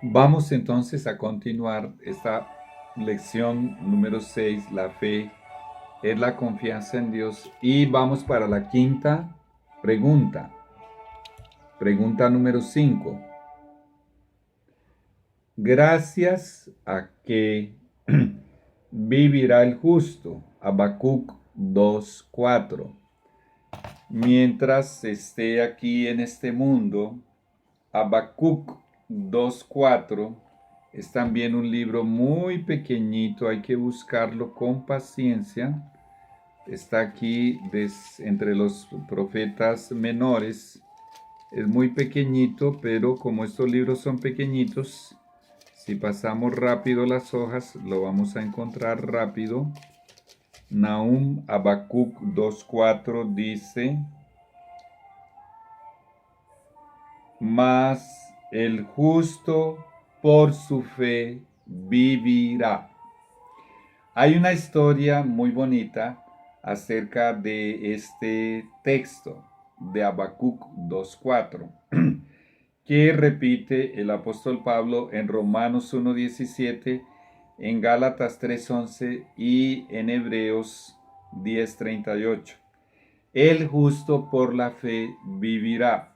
Vamos entonces a continuar esta lección número 6. La fe es la confianza en Dios. Y vamos para la quinta pregunta. Pregunta número 5. Gracias a que vivirá el justo. Habacuc 2:4. Mientras esté aquí en este mundo, Habacuc 2:4 es también un libro muy pequeñito, hay que buscarlo con paciencia. Está aquí entre los profetas menores. Es muy pequeñito, pero como estos libros son pequeñitos, si pasamos rápido las hojas, lo vamos a encontrar rápido. Nahum Habacuc 2:4 dice: mas el justo por su fe vivirá. Hay una historia muy bonita acerca de este texto de Habacuc 2:4 que repite el apóstol Pablo en Romanos 1:17, en Gálatas 3:11 y en Hebreos 10:38. El justo por la fe vivirá.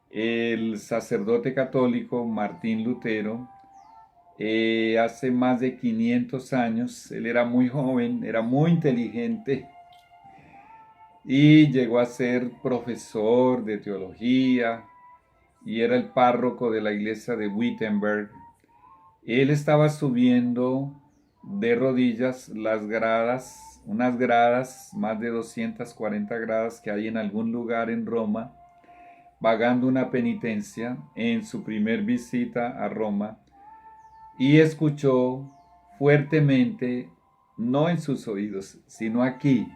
El sacerdote católico Martín Lutero, hace más de 500 años, él era muy joven, era muy inteligente y llegó a ser profesor de teología y era el párroco de la iglesia de Wittenberg. Él estaba subiendo de rodillas las gradas, unas gradas, más de 240 gradas que hay en algún lugar en Roma, pagando una penitencia en su primer visita a Roma, y escuchó fuertemente, no en sus oídos, sino aquí,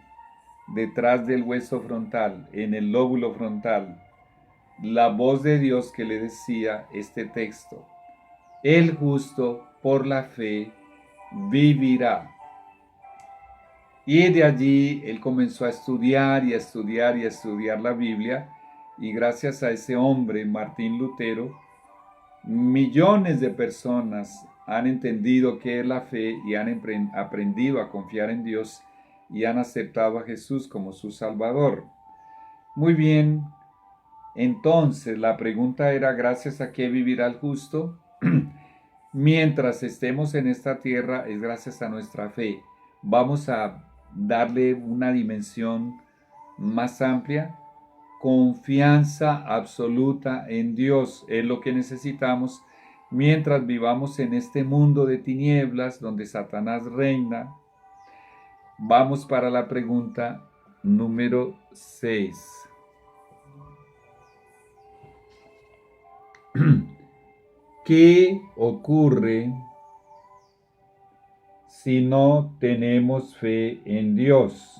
detrás del hueso frontal, en el lóbulo frontal, la voz de Dios que le decía este texto: el justo por la fe vivirá. Y de allí él comenzó a estudiar y a estudiar y a estudiar la Biblia, y gracias a ese hombre, Martín Lutero, millones de personas han entendido qué es la fe y han aprendido a confiar en Dios y han aceptado a Jesús como su Salvador. Muy bien, entonces la pregunta era: ¿gracias a qué vivirá el justo? Mientras estemos en esta tierra es gracias a nuestra fe. Vamos a darle una dimensión más amplia. Confianza absoluta en Dios es lo que necesitamos mientras vivamos en este mundo de tinieblas donde Satanás reina. Vamos para la pregunta número 6. ¿Qué ocurre si no tenemos fe en Dios?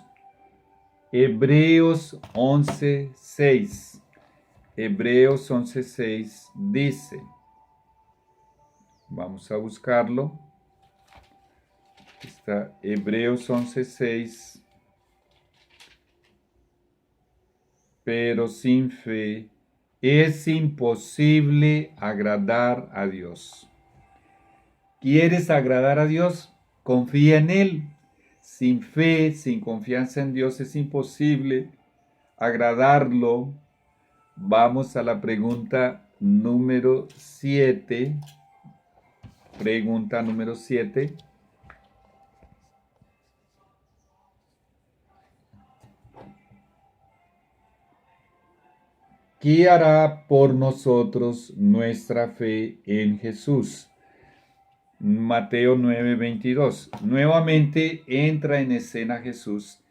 Hebreos 11:6. Hebreos 11:6 dice, vamos a buscarlo. Está Hebreos 11:6. Pero sin fe es imposible agradar a Dios. ¿Quieres agradar a Dios? Confía en Él. Sin fe, sin confianza en Dios es imposible agradarlo. Vamos a la pregunta número 7. Pregunta número 7. ¿Qué hará por nosotros nuestra fe en Jesús? Mateo 9:22. Nuevamente entra en escena Jesús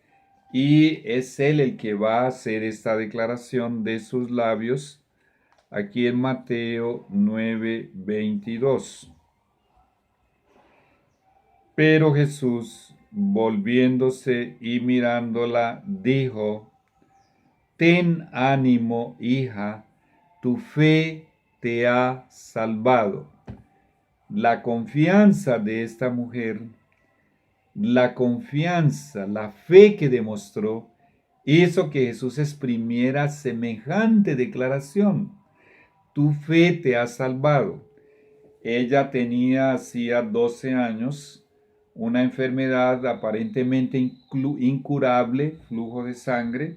y es Él el que va a hacer esta declaración de sus labios aquí en Mateo 9:22. Pero Jesús, volviéndose y mirándola, dijo: ten ánimo, hija, tu fe te ha salvado. La confianza de esta mujer, la confianza, la fe que demostró, hizo que Jesús exprimiera semejante declaración: tu fe te ha salvado. Ella tenía hacía 12 años una enfermedad aparentemente incurable, flujo de sangre,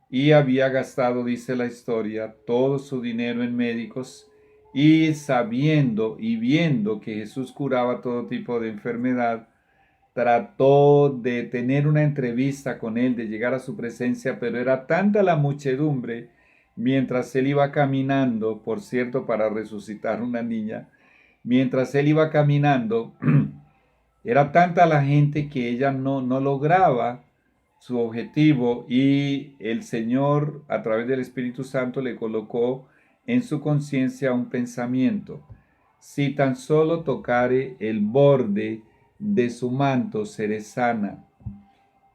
y había gastado, dice la historia, todo su dinero en médicos, y sabiendo y viendo que Jesús curaba todo tipo de enfermedad, trató de tener una entrevista con él, de llegar a su presencia, pero era tanta la muchedumbre mientras él iba caminando, por cierto, para resucitar una niña, mientras él iba caminando, era tanta la gente que ella no lograba su objetivo, y el Señor a través del Espíritu Santo le colocó en su conciencia un pensamiento: si tan solo tocare el borde de su manto, seré sana.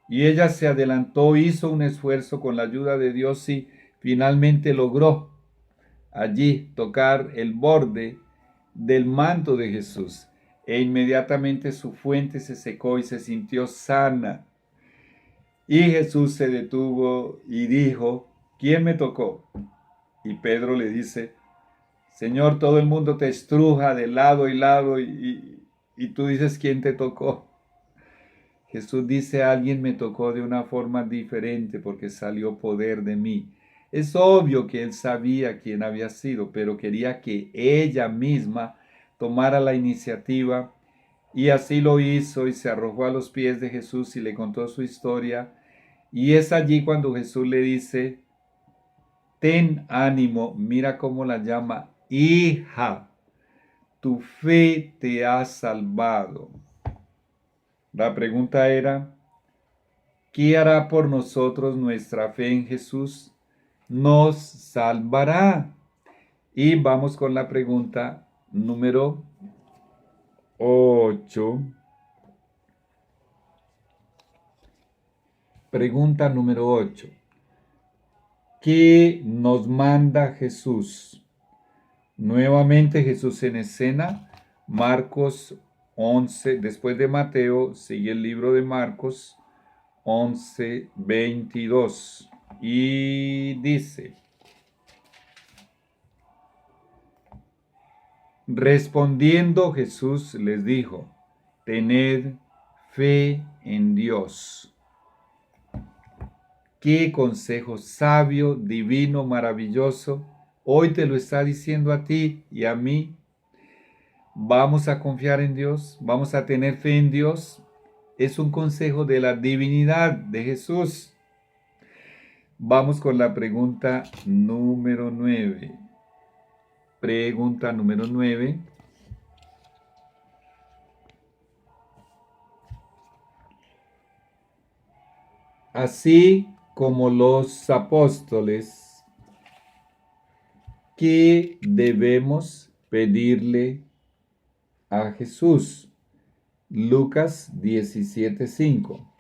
Y ella se adelantó, hizo un esfuerzo con la ayuda de Dios y finalmente logró allí tocar el borde del manto de Jesús. E inmediatamente su fuente se secó y se sintió sana. Y Jesús se detuvo y dijo: ¿quién me tocó? Y Pedro le dice: Señor, todo el mundo te estruja de lado y lado, y tú dices quién te tocó. Jesús dice: alguien me tocó de una forma diferente porque salió poder de mí. Es obvio que él sabía quién había sido, pero quería que ella misma tomara la iniciativa, y así lo hizo, y se arrojó a los pies de Jesús y le contó su historia. Y es allí cuando Jesús le dice: ten ánimo, mira cómo la llama, hija, tu fe te ha salvado. La pregunta era: ¿qué hará por nosotros nuestra fe en Jesús? Nos salvará. Y vamos con la pregunta número 8. Pregunta número 8. ¿Qué nos manda Jesús? Nuevamente Jesús en escena. Marcos 11, después de Mateo, sigue el libro de Marcos 11:22. Y dice: respondiendo Jesús les dijo: tened fe en Dios. Qué consejo sabio, divino, maravilloso. Hoy te lo está diciendo a ti y a mí. Vamos a confiar en Dios, vamos a tener fe en Dios. Es un consejo de la divinidad de Jesús. Vamos con la pregunta número 9. Pregunta número 9. Así como los apóstoles, ¿qué debemos pedirle a Jesús? Lucas 17:5.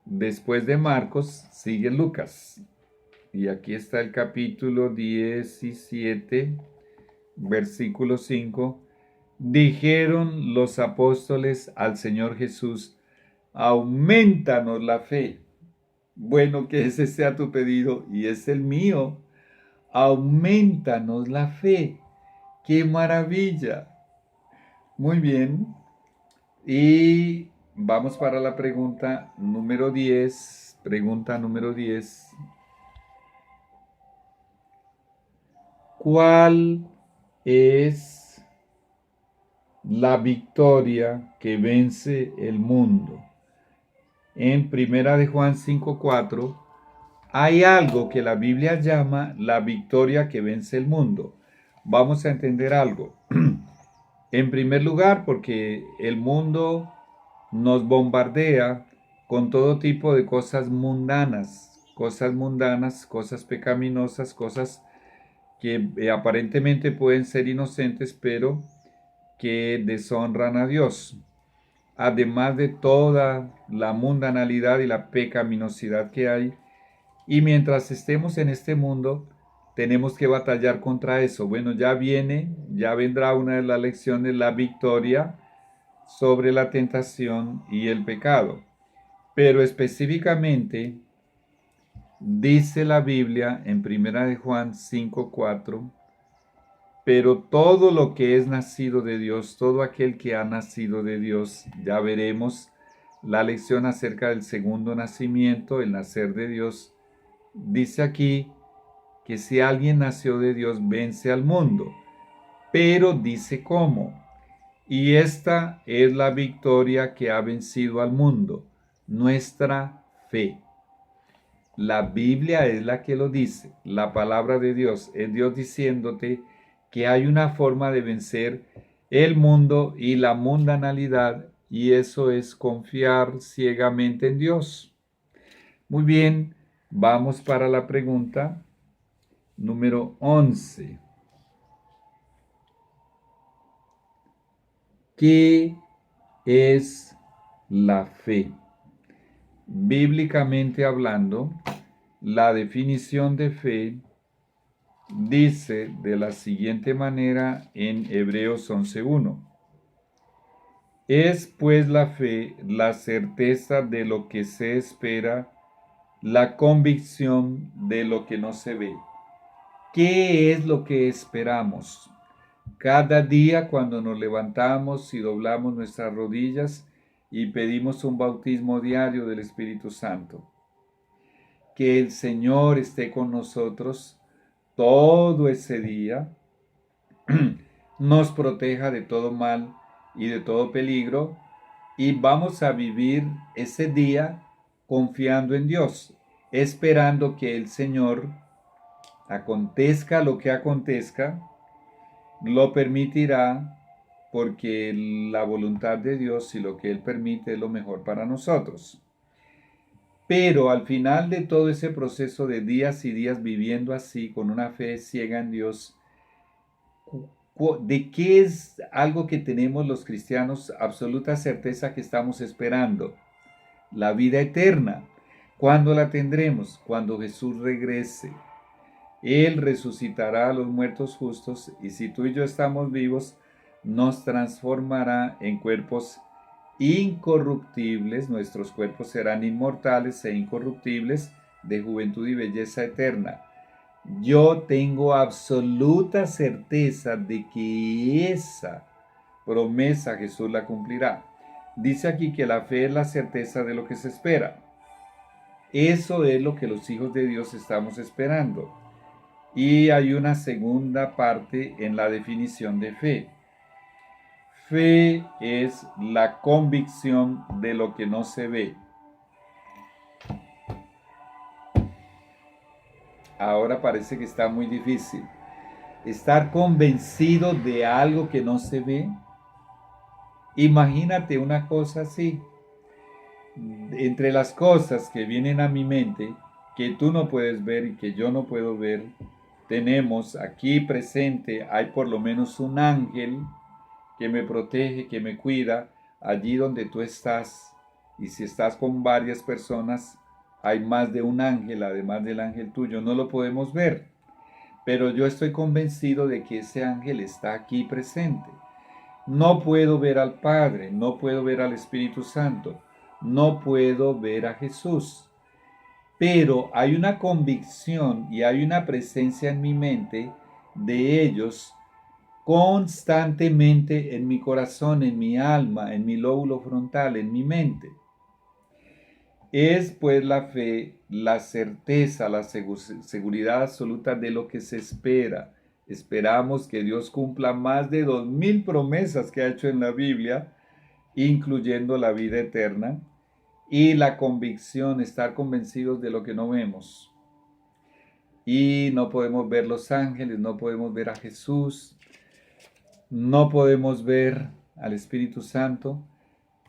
Después de Marcos sigue Lucas. Y aquí está el capítulo 17, versículo 5. Dijeron los apóstoles al Señor Jesús: aumentanos la fe. Bueno, que ese sea tu pedido y es el mío. Aumentanos la fe. ¡Qué maravilla! Muy bien. Y vamos para la pregunta número 10. Pregunta número 10. ¿Cuál es la victoria que vence el mundo? En Primera de Juan 5:4 hay algo que la Biblia llama la victoria que vence el mundo. Vamos a entender algo. En primer lugar, porque el mundo nos bombardea con todo tipo de cosas mundanas, cosas pecaminosas, cosas que aparentemente pueden ser inocentes, pero que deshonran a Dios. Además de toda la mundanalidad y la pecaminosidad que hay. Y mientras estemos en este mundo, tenemos que batallar contra eso. Bueno, ya vendrá una de las lecciones, la victoria sobre la tentación y el pecado. Pero específicamente, dice la Biblia en 1 de Juan 5:4, Pero todo lo que es nacido de Dios, todo aquel que ha nacido de Dios, ya veremos la lección acerca del segundo nacimiento, el nacer de Dios. Dice aquí que si alguien nació de Dios, vence al mundo. Pero dice cómo. Y esta es la victoria que ha vencido al mundo, nuestra fe. La Biblia es la que lo dice, la palabra de Dios, es Dios diciéndote que hay una forma de vencer el mundo y la mundanalidad, y eso es confiar ciegamente en Dios. Muy bien, vamos para la pregunta número 11. ¿Qué es la fe? Bíblicamente hablando, la definición de fe dice de la siguiente manera en Hebreos 11:1. Es pues la fe la certeza de lo que se espera, la convicción de lo que no se ve. ¿Qué es lo que esperamos? Cada día cuando nos levantamos y doblamos nuestras rodillas y pedimos un bautismo diario del Espíritu Santo. Que el Señor esté con nosotros todo ese día, nos proteja de todo mal y de todo peligro, y vamos a vivir ese día confiando en Dios, esperando que el Señor, acontezca lo que acontezca, lo permitirá, porque la voluntad de Dios y lo que Él permite es lo mejor para nosotros. Pero al final de todo ese proceso de días y días viviendo así, con una fe ciega en Dios, ¿de qué es algo que tenemos los cristianos absoluta certeza que estamos esperando? La vida eterna. ¿Cuándo la tendremos? Cuando Jesús regrese. Él resucitará a los muertos justos, y si tú y yo estamos vivos, nos transformará en cuerpos incorruptibles. Nuestros cuerpos serán inmortales e incorruptibles, de juventud y belleza eterna. Yo tengo absoluta certeza de que esa promesa Jesús la cumplirá. Dice aquí que la fe es la certeza de lo que se espera. Eso es lo que los hijos de Dios estamos esperando. Y hay una segunda parte en la definición de fe. Fe es la convicción de lo que no se ve. Ahora parece que está muy difícil. Estar convencido de algo que no se ve. Imagínate una cosa así. Entre las cosas que vienen a mi mente, que tú no puedes ver y que yo no puedo ver, tenemos aquí presente, hay por lo menos un ángel que me protege, que me cuida allí donde tú estás. Y si estás con varias personas, hay más de un ángel, además del ángel tuyo. No lo podemos ver, pero yo estoy convencido de que ese ángel está aquí presente. No puedo ver al Padre, no puedo ver al Espíritu Santo, no puedo ver a Jesús. Pero hay una convicción y hay una presencia en mi mente de ellos constantemente en mi corazón, en mi alma, en mi lóbulo frontal, en mi mente. Es pues la fe, la certeza, la seguridad absoluta de lo que se espera. Esperamos que Dios cumpla más de 2000 promesas que ha hecho en la Biblia, incluyendo la vida eterna, y la convicción, estar convencidos de lo que no vemos. Y no podemos ver los ángeles, no podemos ver a Jesús, no podemos ver al Espíritu Santo,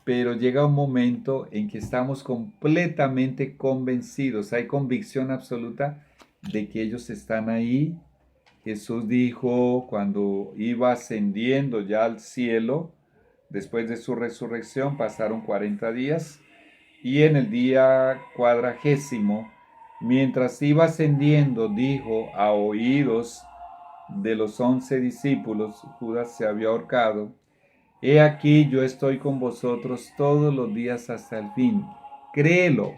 pero llega un momento en que estamos completamente convencidos, hay convicción absoluta de que ellos están ahí. Jesús dijo cuando iba ascendiendo ya al cielo, después de su resurrección, pasaron 40 días, y en el día 40, mientras iba ascendiendo, dijo a oídos de los 11 discípulos, Judas se había ahorcado: He aquí yo estoy con vosotros todos los días hasta el fin. Créelo.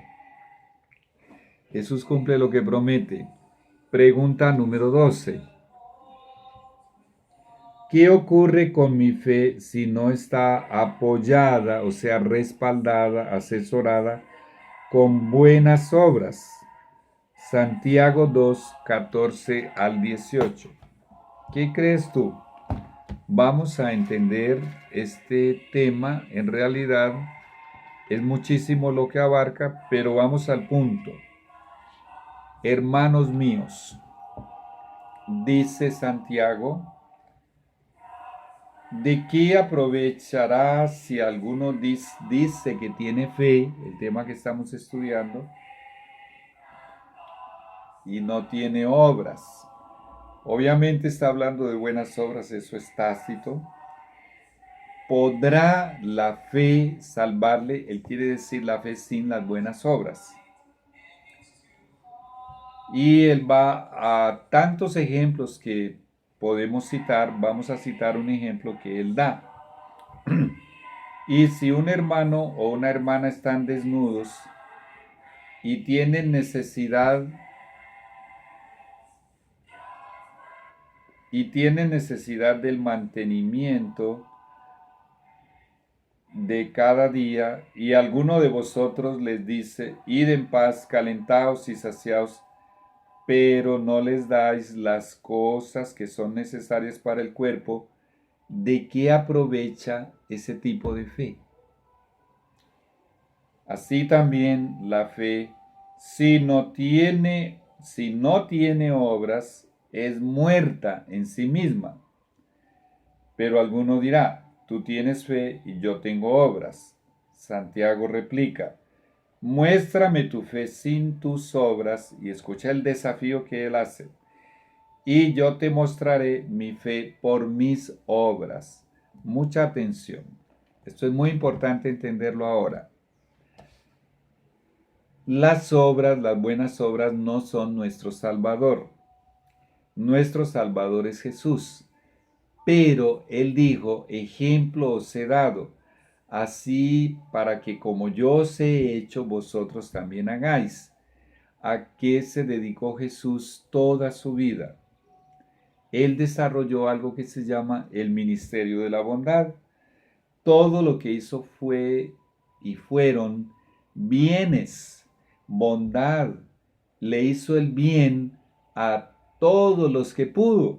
Jesús cumple lo que promete. Pregunta número 12. ¿Qué ocurre con mi fe si no está apoyada, o sea, respaldada, asesorada con buenas obras? Santiago 2, 14 al 18. ¿Qué crees tú? Vamos a entender este tema. En realidad es muchísimo lo que abarca, pero vamos al punto. Hermanos míos, dice Santiago, ¿de qué aprovechará si alguno dice que tiene fe, el tema que estamos estudiando, y no tiene obras? Obviamente está hablando de buenas obras, eso es tácito. ¿Podrá la fe salvarle? Él quiere decir la fe sin las buenas obras. Y él va a tantos ejemplos que podemos citar. Vamos a citar un ejemplo que él da. Y si un hermano o una hermana están desnudos y tienen necesidad del mantenimiento de cada día, y alguno de vosotros les dice, id en paz, calentaos y saciaos, pero no les dais las cosas que son necesarias para el cuerpo, ¿de qué aprovecha ese tipo de fe? Así también la fe, si no tiene obras, es muerta en sí misma. Pero alguno dirá, tú tienes fe y yo tengo obras. Santiago replica, muéstrame tu fe sin tus obras, y escucha el desafío que él hace, y yo te mostraré mi fe por mis obras. Mucha atención. Esto es muy importante entenderlo ahora. Las obras, las buenas obras, no son nuestro Salvador. Nuestro Salvador es Jesús. Pero él dijo, ejemplo os he dado, así para que como yo os he hecho, vosotros también hagáis. ¿A qué se dedicó Jesús toda su vida? Él desarrolló algo que se llama el ministerio de la bondad. Todo lo que hizo fue y fueron bienes, bondad. Le hizo el bien a todos los que pudo.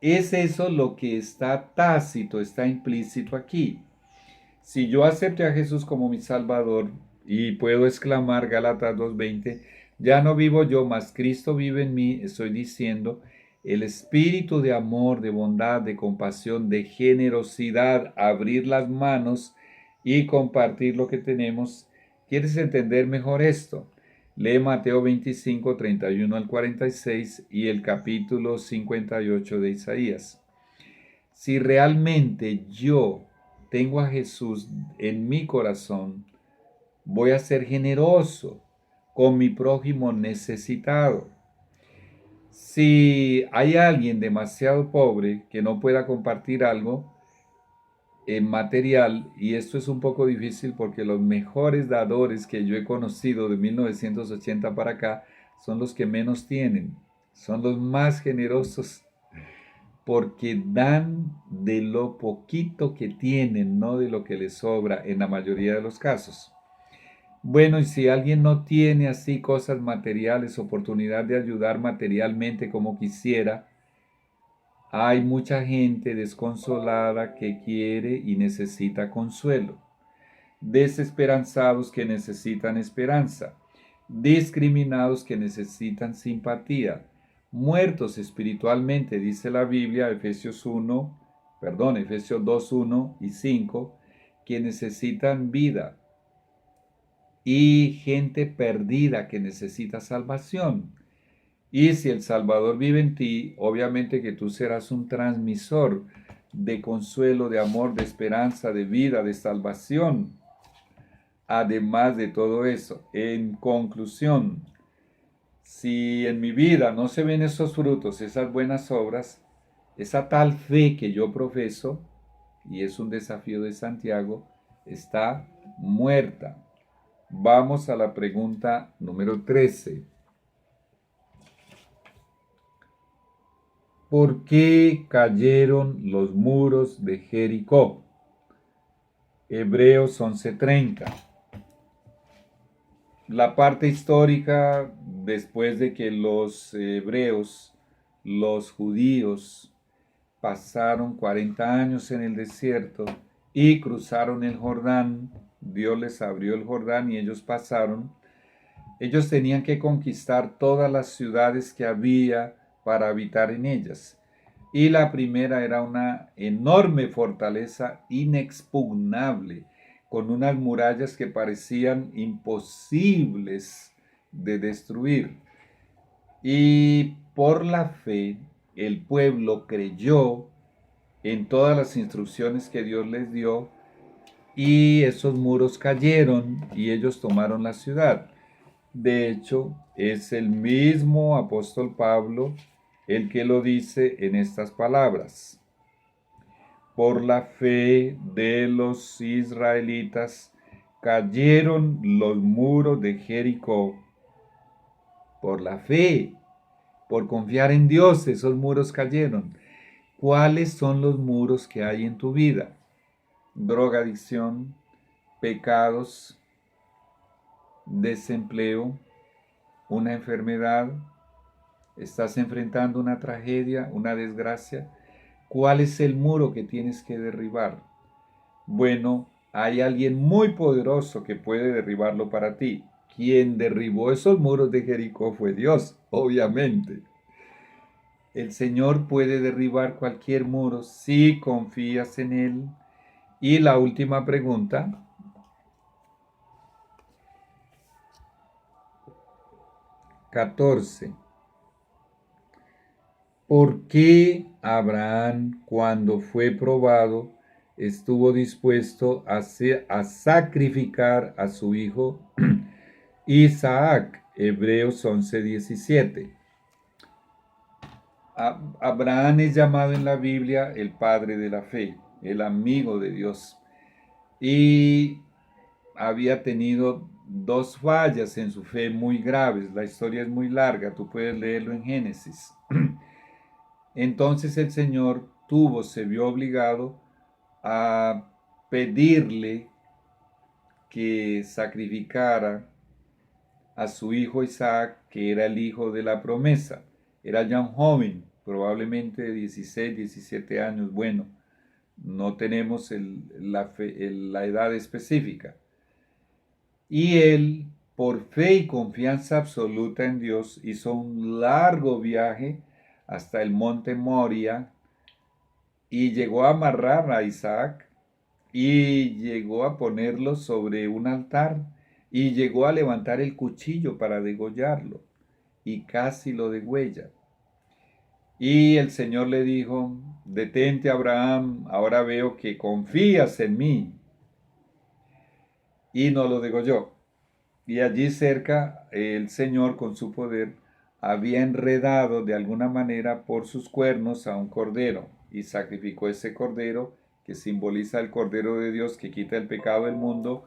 Es eso lo que está tácito, está implícito aquí. Si yo acepté a Jesús como mi Salvador, y puedo exclamar Gálatas 2:20, ya no vivo yo, mas Cristo vive en mí, estoy diciendo, el espíritu de amor, de bondad, de compasión, de generosidad, abrir las manos y compartir lo que tenemos. ¿Quieres entender mejor esto? Lee Mateo 25, 31 al 46 y el capítulo 58 de Isaías. Si realmente yo tengo a Jesús en mi corazón, voy a ser generoso con mi prójimo necesitado. Si hay alguien demasiado pobre que no pueda compartir algo en material, y esto es un poco difícil porque los mejores dadores que yo he conocido de 1980 para acá son los que menos tienen, son los más generosos porque dan de lo poquito que tienen, no de lo que les sobra en la mayoría de los casos. Bueno, y si alguien no tiene así cosas materiales, oportunidad de ayudar materialmente como quisiera, hay mucha gente desconsolada que quiere y necesita consuelo, desesperanzados que necesitan esperanza, discriminados que necesitan simpatía, muertos espiritualmente, dice la Biblia, Efesios 2, 1 y 5, que necesitan vida, y gente perdida que necesita salvación. Y si el Salvador vive en ti, obviamente que tú serás un transmisor de consuelo, de amor, de esperanza, de vida, de salvación. Además de todo eso, en conclusión, si en mi vida no se ven esos frutos, esas buenas obras, esa tal fe que yo profeso, y es un desafío de Santiago, está muerta. Vamos a la pregunta número 13. ¿Por qué cayeron los muros de Jericó? Hebreos 11:30. La parte histórica, después de que los hebreos, los judíos, pasaron 40 años en el desierto y cruzaron el Jordán, Dios les abrió el Jordán y ellos pasaron. Ellos tenían que conquistar todas las ciudades que había para habitar en ellas. Y la primera era una enorme fortaleza inexpugnable, con unas murallas que parecían imposibles de destruir. Y por la fe, el pueblo creyó en todas las instrucciones que Dios les dio y esos muros cayeron y ellos tomaron la ciudad. De hecho, es el mismo apóstol Pablo el que lo dice en estas palabras. Por la fe de los israelitas cayeron los muros de Jericó. Por la fe, por confiar en Dios, esos muros cayeron. ¿Cuáles son los muros que hay en tu vida? Drogadicción, pecados, desempleo, una enfermedad, estás enfrentando una tragedia, una desgracia. ¿Cuál es el muro que tienes que derribar? Bueno, hay alguien muy poderoso que puede derribarlo para ti. Quien derribó esos muros de Jericó fue Dios, obviamente. El Señor puede derribar cualquier muro si confías en Él. Y la última pregunta, 14. ¿Por qué Abraham, cuando fue probado, estuvo dispuesto a sacrificar a su hijo Isaac? Hebreos 11:17. Abraham es llamado en la Biblia el padre de la fe, el amigo de Dios. Y había tenido dos fallas en su fe muy graves. La historia es muy larga, tú puedes leerlo en Génesis. Entonces el Señor se vio obligado a pedirle que sacrificara a su hijo Isaac, que era el hijo de la promesa. Era ya un joven, probablemente de 16, 17 años. Bueno, no tenemos la edad específica. Y él, por fe y confianza absoluta en Dios, hizo un largo viaje hasta el monte Moria y llegó a amarrar a Isaac y llegó a ponerlo sobre un altar y llegó a levantar el cuchillo para degollarlo y casi lo degüella. Y el Señor le dijo: detente, Abraham, ahora veo que confías en mí. Y no lo degolló. Y allí cerca el Señor con su poder había enredado de alguna manera por sus cuernos a un cordero y sacrificó ese cordero que simboliza el Cordero de Dios que quita el pecado del mundo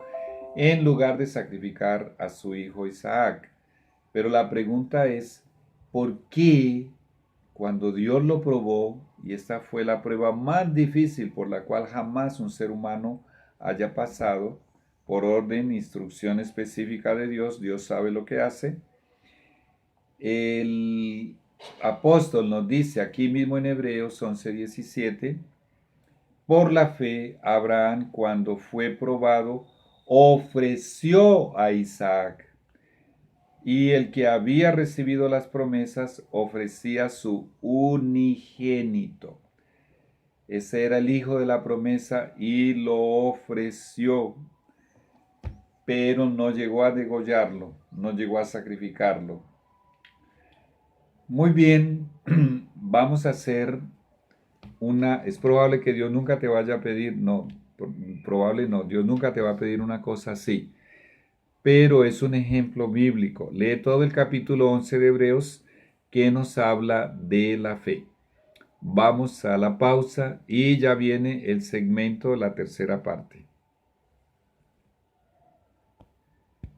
en lugar de sacrificar a su hijo Isaac. Pero la pregunta es, ¿por qué cuando Dios lo probó, y esta fue la prueba más difícil por la cual jamás un ser humano haya pasado, por orden, instrucción específica de Dios, Dios sabe lo que hace? El apóstol nos dice aquí mismo en Hebreos 11:17, por la fe, Abraham, cuando fue probado, ofreció a Isaac. Y el que había recibido las promesas ofrecía su unigénito. Ese era el hijo de la promesa y lo ofreció, pero no llegó a degollarlo, no llegó a sacrificarlo. Muy bien, vamos a hacer es probable que Dios nunca te vaya a pedir, no, probable no, Dios nunca te va a pedir una cosa así, pero es un ejemplo bíblico. Lee todo el capítulo 11 de Hebreos que nos habla de la fe. Vamos a la pausa y ya viene el segmento, la tercera parte.